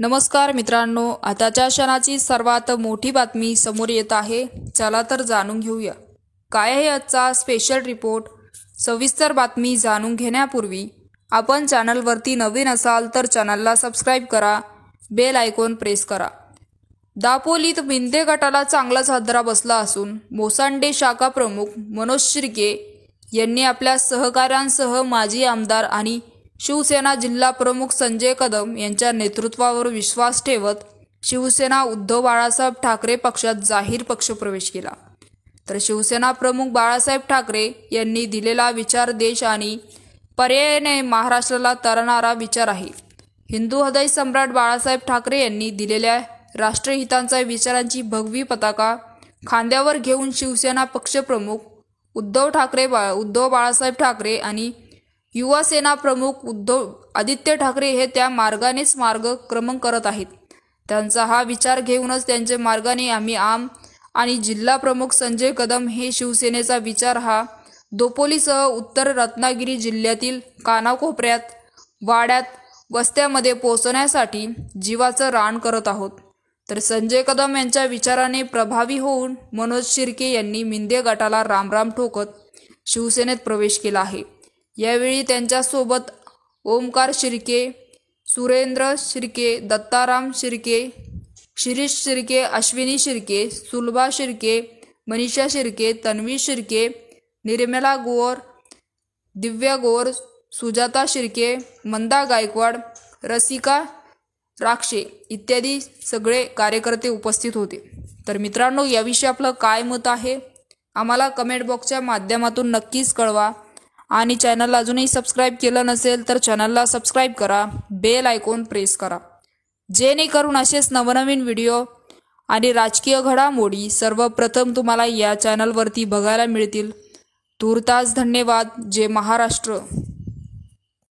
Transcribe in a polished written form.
नमस्कार मित्रांनो, आताच्या क्षणाची सर्वात मोठी बातमी समोर येत आहे। चला तर जाणून घेऊया काय आहे आजचा स्पेशल रिपोर्ट। सविस्तर बातमी जाणून घेण्यापूर्वी आपण चॅनलवरती नवीन असाल तर चॅनलला सबस्क्राइब करा, बेल आयकॉन प्रेस करा। दापोलीत मिंदे गटाला चांगलाच हादरा बसला असून मोसांडे शाखा प्रमुख मनोज शिर्के यांनी आपल्या सहकाऱ्यांसह माजी आमदार आणि शिवसेना जिल्हा प्रमुख संजय कदम यांच्या नेतृत्वावर विश्वास ठेवत शिवसेना उद्धव बाळासाहेब ठाकरे पक्षात जाहीर पक्षप्रवेश केला। तर शिवसेना प्रमुख बाळासाहेब ठाकरे यांनी दिलेला विचार देश आणि पर्यायाने महाराष्ट्राला तरणारा विचार आहे। हिंदू हृदय सम्राट बाळासाहेब ठाकरे यांनी दिलेल्या राष्ट्रहितांच्या विचारांची भगवी पताका खांद्यावर घेऊन शिवसेना पक्षप्रमुख उद्धव बाळासाहेब ठाकरे आणि युवा सेना प्रमुख आदित्य ठाकरे हे त्या मार्गानेच मार्गक्रमण करत आहेत। त्यांचा हा विचार घेऊनच त्यांच्या मार्गाने आम्ही आणि जिल्हा प्रमुख संजय कदम हे शिवसेनेचा विचार हा दापोलीसह उत्तर रत्नागिरी जिल्ह्यातील कानाकोपऱ्यात, वाड्यात, वस्त्यामध्ये पोहोचण्यासाठी जीवाचं रान करत आहोत। तर संजय कदम यांच्या विचाराने प्रभावी होऊन मनोज शिर्के यांनी मिंदे गटाला रामराम ठोकत शिवसेनेत प्रवेश केला आहे। यावेळी त्यांच्यासोबत ओमकार शिर्के, सुरेंद्र शिर्के, दत्ताराम शिर्के, शिरीष शिर्के, अश्विनी शिर्के, सुलभा शिर्के, मनीषा शिर्के, तन्वी शिर्के, निर्मला गोर, दिव्या गोर, सुजाता शिर्के, मंदा गायकवाड, रसिका राक्षे इत्यादी सगळे कार्यकर्ते उपस्थित होते। तर मित्रांनो, याविषयी आपलं काय मत आहे आम्हाला कमेंट बॉक्सच्या माध्यमातून नक्कीच कळवा आणि चॅनलला अजूनही सबस्क्राइब केलं नसेल तर चॅनलला सबस्क्राइब करा, बेल आयकॉन प्रेस करा, जेणेकरून असेच नवनवीन व्हिडिओ आणि राजकीय घडामोडी सर्वप्रथम तुम्हाला या चॅनलवरती बघायला मिळतील। तूर्तास धन्यवाद। जय महाराष्ट्र।